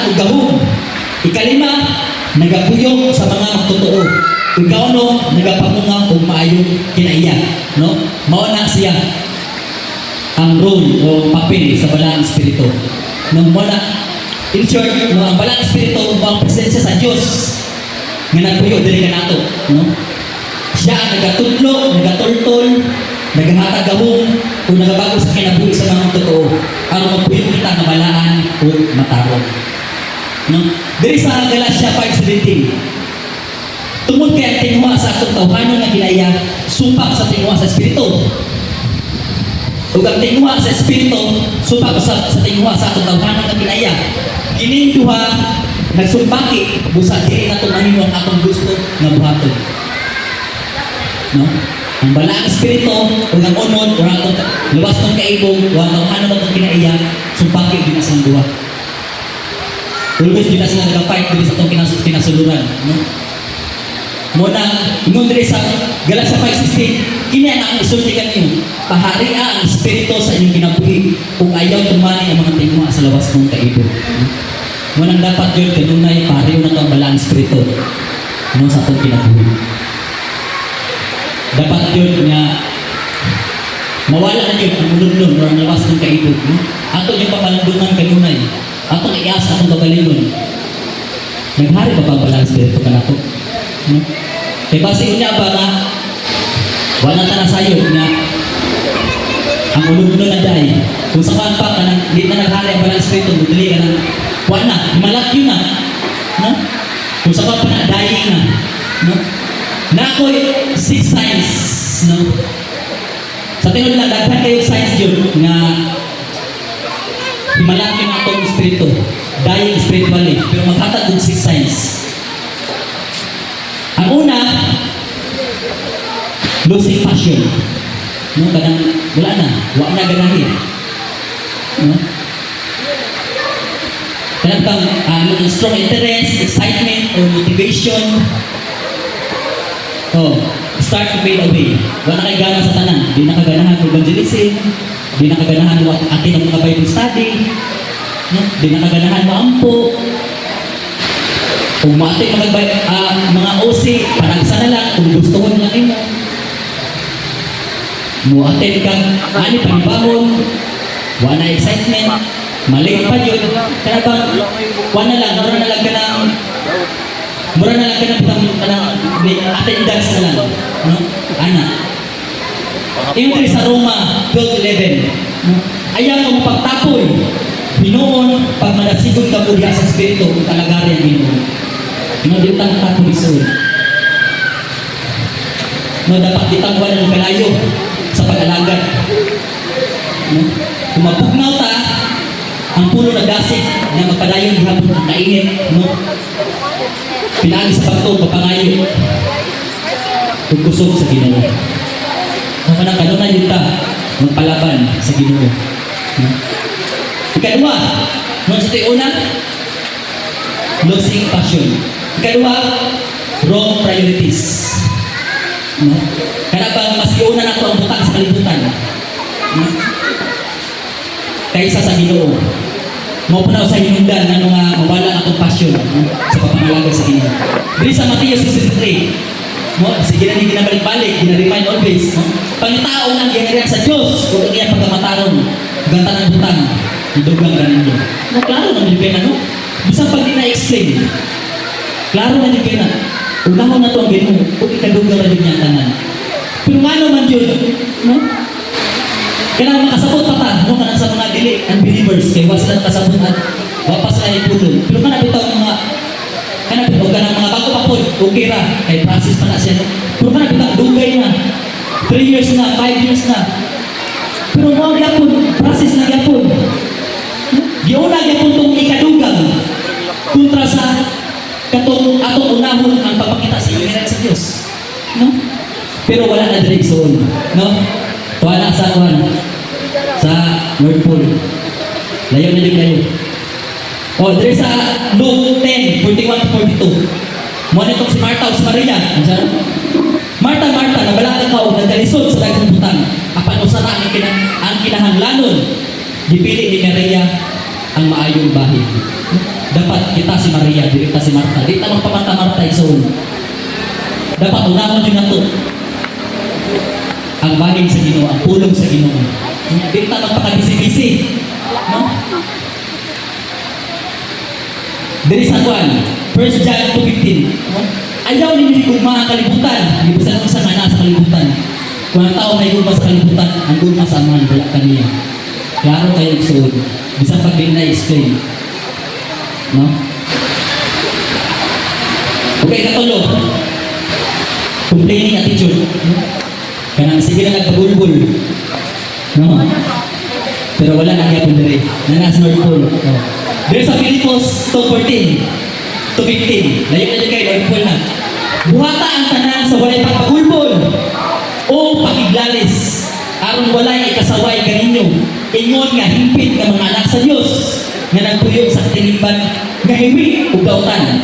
ug gahom. Ikalima, nagapuyong sa mga magtotoo. Ikauno, nagapamunga ug maayong kinaiya, no? Mao na siya ang role o papel sa balaang espiritu. Nung wala, in short, no, ang balaang espiritu ang presensya sa Diyos nga nagpuyo diri kanato, no? Siya ang nagatudlo, nagatultol, naghatag gahom o nagabago sa kinabuhi sa mga totoo. Ang magpuyo kita nga balaan o matarong. No? Diri sa Galatia 5:17. Tungod kay ang tingwa sa atong tawhanon nga ginaya, supak sa tingwa sa espiritu. Ug ang tingwa sa espiritu, supak sa tingwa sa atong tawhanon nga ginaya. Kining duha nagsumpaki busa dili nato mahimo ang atong gusto nga buhaton. No? Ang balaang espiritu ug ang unod ug atong luwas ng kaibog wa tawhanon atong ginaya, sumpaki gina sa duha. Always gina sila nag-fight dili sa atong kinasuluran, no? Muna, ingon diri sa Galatia 5:16, kini ang akong isultikan niyo, pahariya ang espiritu sa inyong kinabuhi, kung ayaw tumani ang mga tingwa sa lawas ng kaibog. Munang dapat yun, kanunay, pahariyo na ito ang balaang espiritu, no, sa atong kinabuhi. Dapat yun nga, mawala na yun, ang ulun-ulun, o ang lawas ng kaibog. No? Ato yung papalandungan kanunay, atong iasa, atong kagalingon. Naghari pa ba balaang espiritu ka na ito? No? Kaya basi niya ba nga wala na sayo nga ang ulog-ulog na dahi kung sa pa ka nang hindi na naghali ang balang espiritu mudali ka nang wala malat yun na, no? Kung sa pa na dahi na, no? Na ako'y 6 signs, no? Sa tingin na daghan kayo signs yun nga malat yun ang itong espiritu dahi spiritually pero maghatag ng 6 signs. Ang una, losing passion. No, kadang wala na ganahin. No? Kadang kang strong interest, excitement, or motivation. Oh, start to fade away. Wala kay gana sa tanan. Di nakaganahan ng evangelism, di nakaganahan mo atin ang mga Bible study, no? Di nakaganahan mo ampo. Kung mati mga OC, panagsa na lang, kung gusto mo lang ino. Muatin kang ani panibahon, wala excitement, mali pa yun. Kaya bang, mura na lang ka ng attendance na lang. No? Ana. Yung sa Roma 12:11, ayaw ka mapagtapoy. Binoon, pag manasigod ka po diya sa espiritu, kalagari ang binoon. Maditang tapo isun. No, dapat ditangwan ng kalayo sa pag-alagad. No? Kung mapugnaw ta, ang pulo na dasig na magpadayon gihapon ang kainit, no? Pinaagi sa pagtog, papangayo. Kung kusog sa Ginoo. Kung kanang kanunay yun ta, magpalaban sa Ginoo. No? Ikadua, no, sa ito'y una, losing passion. Ikadua, wrong priorities. No? Kaya ba mas iuna na ito ang butang sa kalibutan, no? Kaysa sa Ginoo. Mapunaw sa hinundan ng mga mawala na itong passion, no? Sa papangalaga sa Ginoo. Diri sa Mateo 6:3, no? Sige na hindi ginabalik-balik, ginaremind always, no? Pangitao ng ginariyan sa Diyos kung ang iyang pagkamataron, ganta ng butang, idugang ganin yun. No, klaro naman yung kaya, no? Bisang pag di na-explain, klaro na yung kaya, unahon na ito ang Ginoo, kung ikadugang na din niya tanan. Pero nga naman yun, no? Kaya makasabot pa ta, no? Kanang sa mga dili, unbelievers, kaya wala sila nakasabot at wapas na ipulong. Pero kanang bitaw mga, kanang mga bago pa po, okay ra, kay Francis pa na siya, no? Pero kanang bitaw, dugay na, 3 years na, 5 years na. Pero mga gyapon, Francis na gyapon. Giuna gyapon itong ikadugang kontra sa atong unahon ang pagpakita sa iyon sa Diyos. No? Pero wala na direksyon. No? Wala sa North Pole. Layo na din kayo. O, dito sa Luke 10:41-42. Muna itong si Martha o si Maria. Martha, nabalaka ka o nagkalisod sa dagang butang. Apan usara ang kinahanglanon. Dipili ni Maria ang maayong bahid. dapat kita si Maria, dili ta si Marta. Di ta magpamata-marta igsoon. Dapat unahon yun nato ang bahin sa Ginoo, ang pulong sa Ginoo. Di ta magpakabisi-bisi, no? Diri sa kuan, 1 John 2:15, no? Ayaw ni gugma ang kalibutan, di ba sa nga nasa kalibutan. Kung ang tao may gugma sa kalibutan, ang gugma sa amahan wala kaniya. Klaro kayo igsoon. Bisan pag din na-explain. No? Okay, katulo. Complaining attitude. Kanang sige na nagpagulbul. No? Pero wala na kaya pundere. Nanas North Pole. Oh. There sa Filipos 2:14 to 15. Layo na dyan kayo, North Pole na. Buhata ang tanan sa walay pagpagulbul o pakiglalis. Aron walay ikasaway kaninyo. Ingon nga himpit nga mga anak sa Diyos nga nagpuyo sa tinimban nga hiwi ug gautan.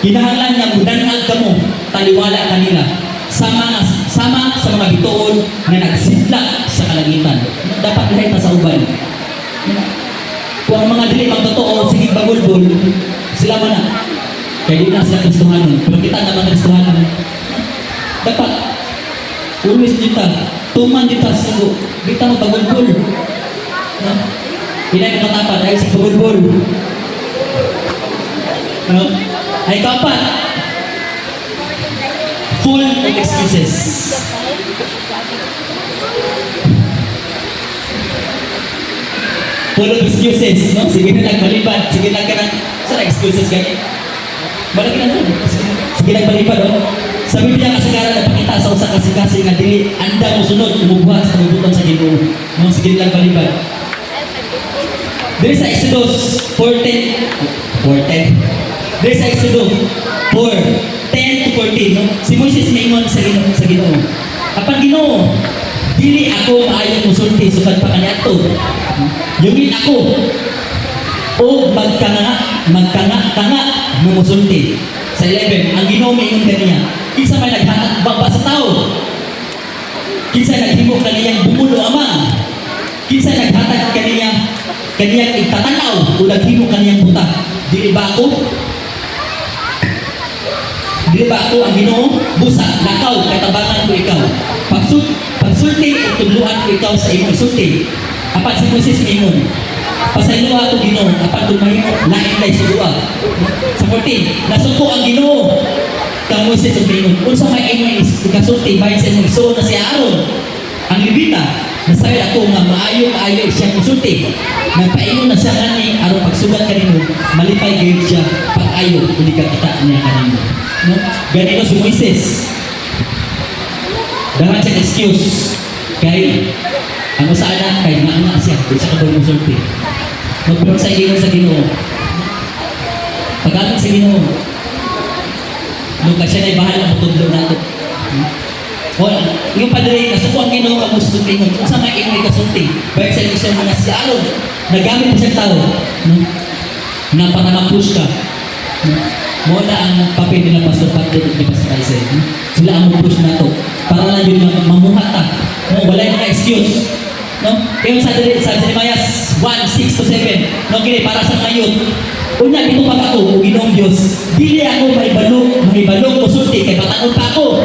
Kinahanglan nga mudanag kamo taliwala kanila sama sa mga bituon nga nagsidlak sa kalangitan. Dapat lahi ta sa uban. Kung ang mga dili magtotoo sige bagulbol, sila man na. Kaya di na sila Kristohanon. Pero kita naman Kristohanon. Dapat umis dita, tuman dita sugo. Dita mo bagulbol. No? Pinay ko matapat ay sa bagulbol. No? Ay kapat, full of excuses. Full of excuses, no? Sige na nagbalibad, sige na ka na, saan excuses ganyan? Balik na doon, sige nagbalibad, no? Sa Biblia kasagaran na pakita sa usa kasi nga dili anda mo sunod, umubuhat sa kabubuton sa Ginoo. No? Sige na nagbalibad. Dili sa Exodus 4:10. Dili sa Exodus 4:10 to 14, no? Si Moises maingon sa Ginoo. Apan Ginoo, dili ako maayo musulti sukad pa kaniadto. Yungin ako o magkanga mo musulti. Sa 11, ang Ginoo maingon kaniya, kinsa may naghatag baba sa tao? Kinsa naghimo kaniyang bumulo ama? Kinsa naghatag kaniyang itatanaw o naghimo kaniyang buta? Dili ba ako? Dili ba ako ang Ginoo? Busa, nakaw, katabangan ko ikaw. Pagsulti o tudluan ko ikaw sa imong sulti. Apan si Moses mingon, pasayloa ko Ginoo, apan tumahimo lain-lay sa duwa. Sa 14, nasuko ang Ginoo kang Moses ug mingon, unsa may imong ikasulti bahin sa imong igsoon na si Aaron, ang Levita, nasayod ako nga maayo siya musulti. Nagpaingon na siya ngani aron pagsugat kanimo, malipay gayud siya pag-ayo uli ka kita niya kanimo. No? Ganito si Moises. Dahan siya excuse kay ano sa anak kay nga siya di siya kabul musulti. Magpro sa Ginoo. Pagkakat sa Ginoo. Nung siya na bahala matudlo nato. O, yung padre, nasuko ang Ginoo ka musulti mo. Kung sa may imong ikasulti, bayan sa ilusyon mo na si Aaron, nagamit siya tao. No? Napangamapush ka. No? Muna ang papel nila Pastor Patrick at ni Pastor Isaac. No? Sila ang push na to. Para lang yun mamuhat ta. No? Wala yung mga excuse. No? Kaya sa Jeremiah 1:6 to 7, no, kini para sa ngayon. Unya dito pa ako, Ginoong Dios. Dili ako mahibalo musulti kay batanon pa ako.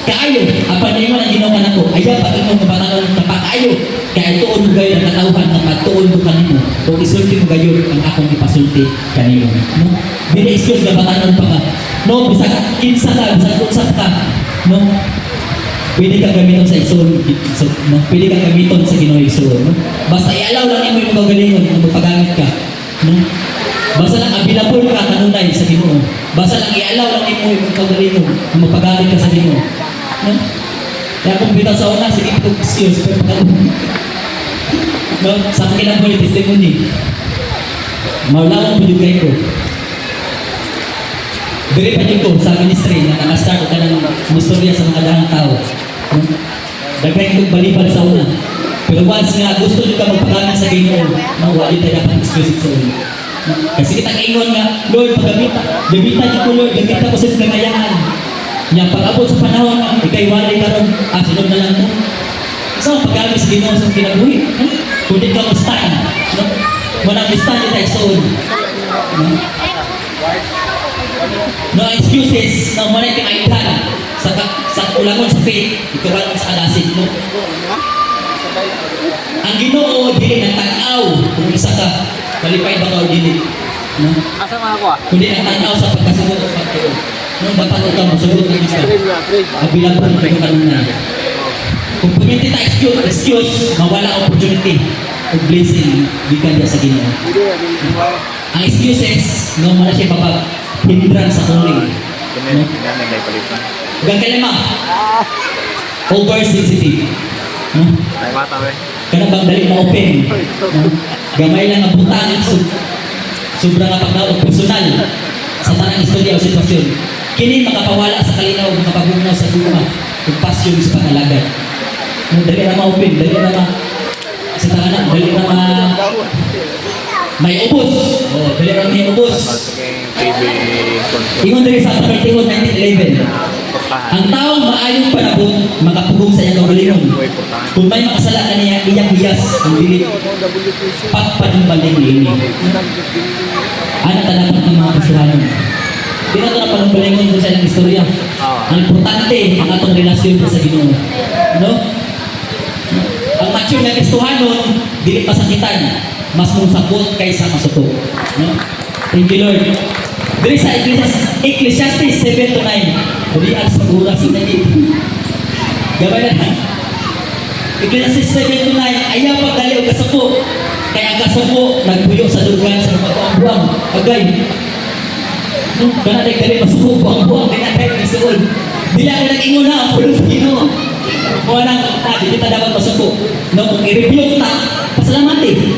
Kaayo, apa niyo man ang Ginoo kanako? Aya pa imong batanon na pa kaayo. Kaya tuon mo gayon ang katawhan na patuon mo kanimo. O isulti mo gayon ang akong ipasulti kanimo. No? Dili excuse nga batanon pa ka. No, bisag kinsa ka, bisag unsa ka. No? Pwede ka gamiton sa igsoon, no? Pwede ka gamiton sa Ginoo igsoon, no? Basta i-allow lang imo imong gagalingon kung magpagamit ka, no? Basta lang available ka kanunay sa Ginoo. Basta lang i-allow lang imo imong gagalingon kung magpagamit ka sa Ginoo, no? Kaya kung bitaw sa una, sige ito excuse, pero no? Sa akin ang buhay testimony. Maulawang po yung kayo ko. Diri pa din ko sa ministry na nakastart ka ng mustorya sa mga dahang tao. Dagay kong balibad sa una. Pero once nga gusto nyo ka magpagamit sa Ginoo, wali tayo dapat exclusive sa una. Kasi kita kaingon nga, Lord, gamita niyo ko Lord, gamita ko sa pinagayahan. Nga pag-abot sa panahon nga, ikay wali ka ron, sunod na lang mo. So, paggamit sa Ginoo sa kinabuhi. Kung di ka mo stand, walang stand ito ay soon. No excuses na muna yung kaintan sa ulangon sa faith, ikaw ba sa kalasin mo? Ang Ginoo dili nang tanaw kung isa ka qualified ba ka o dili. No? Asa mga ko ah? Kundi ang tanaw sa pagkasunod sa pagtuo. No, dapat ikaw masugot ng isa. Kabilang po ito kanina. Kung puminti ta excuse, mawala opportunity o blessing gikan sa Ginoo. Ang excuses, no, muna siya hindran sa calling. No? Huwag kalima. Oversensitive. No? Kana bang dali ma-open. No? Gamay lang ang butang. Sobrang kapagnaw personal sa tanang istorya o sitwasyon. Kini makapawala sa kalinaw, makapagugnaw sa guma. Kung passion sa pangalagay. No, dali na ma-open, dali na sa tangan, dali na may ubos. Oh, dali na may ubos. Ingon diri sa Tabernacle 1911. Ang taong maayong panabot makapugong sa iyang kaugalingon. Kung may makasala na niya, iyang hiyas ang dili pagpanumbaling niini. Ano talagang ng mga kasalanan? Di na ito na panumbalingon kung sa ilang istorya. Ang importante ang atong relasyon sa Ginoo. No? Ang mature na Kristohanon, dili pasakitan, mas musakot kaysa masuko. No? Thank you, Lord. Diri sa Ecclesiastes 7-9, Riyan sa oras na dito. Gabay na lang. Ecclesiastes 7-9, ayaw pagdali o kasuko. Kaya ang kasuko, nagpuyo sa dugan sa mga buwang-buwang. Agay. No, kana nagdali masuko, buwang-buwang, kaya tayo nagsuol. Bila ka nag-ingon na, ang pulo sa Ginoo. Kung anang, di kita dapat masuko. No, kung i-review ta, pasalamati.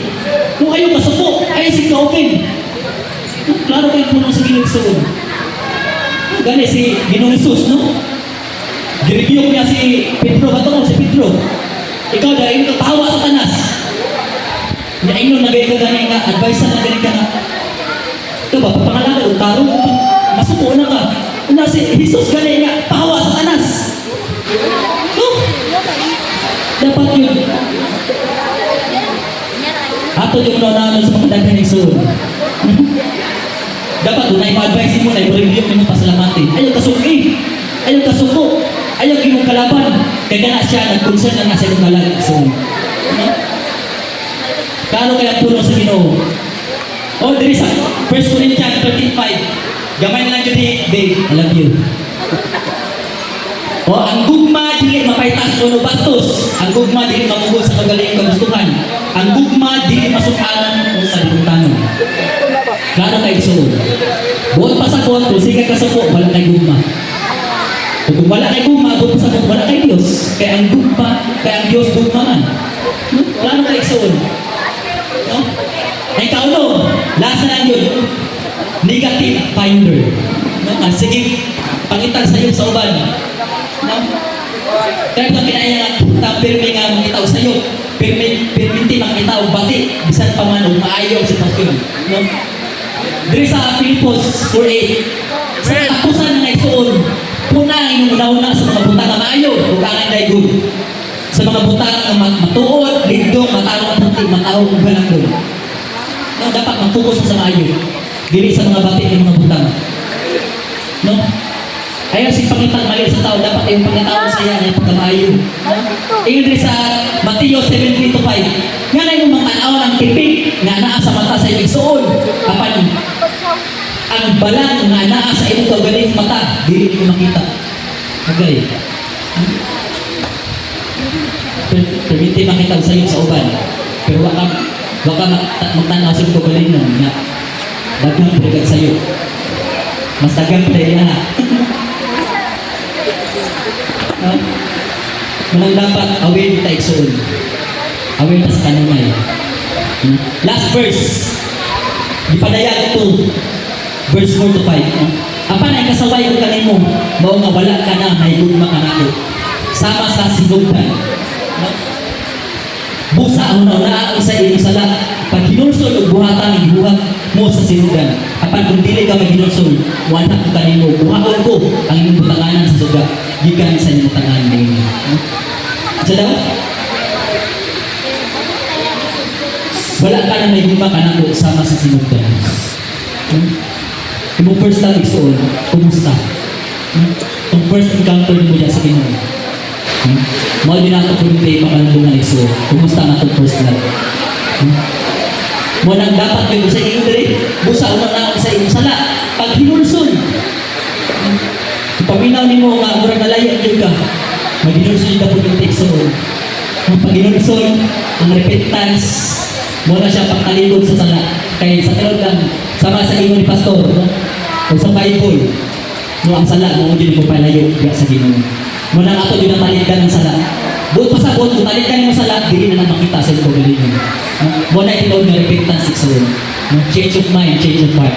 Kung ayaw masuko, ayaw si ka-open. Klaro kayo punong sa Ginoo suod. Gani si Ginoong Jesus, no? Gireview niya si Pedro, bato ko si Pedro. Ikaw dahil ikaw tawa sa tanas. Naingon na gaya ka gani nga, advice na gani ka nga. Ito ba, papangalan ka, utaro mo pa. Masuko na ka. Una si Jesus gani nga, tawa sa tanas. No? Dapat yun. Ato yung naunaan sa mga daghan ng suod. Dapat doon ay ma-advise mo na i-review mo pasalamati. Ayaw kasuki. Ayaw kasuko. Ayaw gimong kalaban. Kaya na siya nag-concern na nasa iyong kalag. So, kano kaya puno sa Ginoo? O, diri sa 1 Corinthians 13:5. Gamay na lang yun babe. I love you. O, ang gugma dili mapaitas o no bastos. Ang gugma dili mamugod sa kagaling kagustuhan. Ang gugma dili masukanan o sa libutan. Klaro kayo suod. Buot pa sa buot, kung sige ka sa buot, wala kay gugma. Kung wala kay gugma, buot pa sa buot, wala kay Diyos. Kaya ang gugma, kaya ang Diyos gugma man. Klaro kayo suod. No? Ay kauno, last na lang yun. Negative finder. No? Sige, pangitan sa iyo sa uban. No? Kaya kung kinaya nga, pirmi nga makitaw sa iyo. Pirminti makitaw, bati, bisan pa man, maayaw si Pastor. No? Diri sa Filipos 4:8, sa katapusan ng igsoon, punang inuuna-una sa mga butang na maayo, ug ang good. Sa mga butang na matuod, ligdong, matawag puti, matawag ug balangdong. No, dapat mag-focus sa maayo. Dili sa mga bati ng mga butang. No? Ayaw si pangitang mali sa tao, dapat yung pangitao sa iya ay pagkamaayo. Ingon diri sa Mateo 7:3-5. Nga na yung mga tanaw ng tipik nga naa sa mata sa iyong igsoon. Kapan ang balang nga naa sa iyong kaugaling mata, dili mo makita. Okay. Permiti makita sa iyo sa uban. Pero waka magtanaw sa iyong kaugaling nga daghang pagkat sa iyo. Mas daghang playa. No? Manang dapat aware kita igsoon. Aware ta sa kanunay. Last verse. Gipadayag to verse 4-5. Apan ay kasaway ko kanimo, mao nga wala ka na mahigugma kanako. Sama sa sinugdan. No? Busa ang naunaan sa iyong sala. Pag hinulsol o buhatan ang gibuhat mo sa sinugdan. Apan kung dili ka maginulsol, wala ko kanimo, buhaon ko ang inyong butanganan sa suga. Gikan sa inyong butanganan ninyo. Sa daw? Wala ka na may guma ka na sama sa sinugdan. Yung first love is all, kumusta? Yung first encounter mo dyan sa Ginoo. Mahal din natin kung hindi makalandungan iso. Kumusta na itong first love? Mo nang dapat kayo sa iyo diri, busa una na sa iyo sala. Pag hinulsol, paminaw nimo nga murag nalayo jud ka. Maghinulsol dapat yung tekso. Ang pag hinulsol, ang repentance, mo na siya pagkaligod sa sala. Kaya sa tilod lang, sama sa iyo ni pastor, no? O sa Bible, no, ang sala, mo din mo palayo sa Ginoo. Mo nang ato din ang talikdan ng sala. Buot pa sa buot, kung talikdan mo sala, dili na makita sa ito galing mo. Mo na ito na repentance sa iyo. Change of mind, change of heart.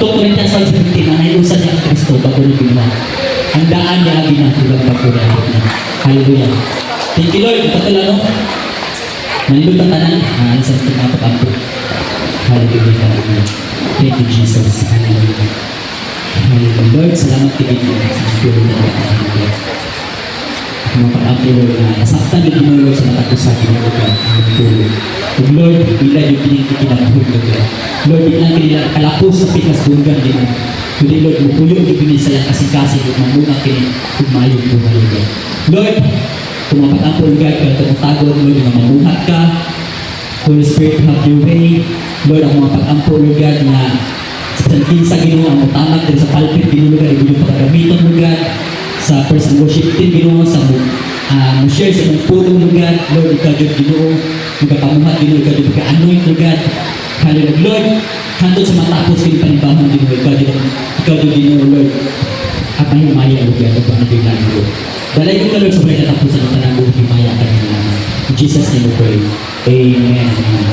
2 Corinthians 5:17, ang naiusan niya ang Kristo bago na ginawa. Ang daan niya ang ginatulang pagkulang niya. Hallelujah. Thank you Lord, patula no? Manilog ang tanan, sa ito mga patampo. Hallelujah, hallelujah. Thank you Jesus. Hallelujah. Hallelujah. Lord, salamat kay Ginoo sa Spirit ng Hallelujah. Mga patampo Lord, nasaktan yung Ginoo Lord sa mata ko sa Ginoo Lord. Hallelujah. Lord, bila yung pinagkikinabuhod Lord. Lord, di lang kanila kalapos sa pinasbungan din. Kundi Lord, mupuyo yung pinisayang kasing-kasing at mamunang kinigmayong buhay Lord. Lord, kung mapatampo God, kung tumutagod Lord, na mamuhat ka, Holy Spirit, have your way. Lord, ang mga pag-ampo God na sa kinsa Ginoo ang utamag din sa pulpit Ginoo God, yung pagkagamitan mo God, sa first worship team Ginoo, sa share sa mga pulong mo God, Lord, ikaw yung Ginoo, magkapamuhat Ginoo, ikaw yung pagka-anoint mo God. Hallelujah. Lord, handod sa matapos yung panibahon Ginoo, ikaw yung Ginoo, Lord. At ang himaya Lord God, ang panabilan Lord. Dalay ko ka Lord sa mga katapusan ng tanang buong himaya ka Ginoo. In Jesus' name we pray. Amen.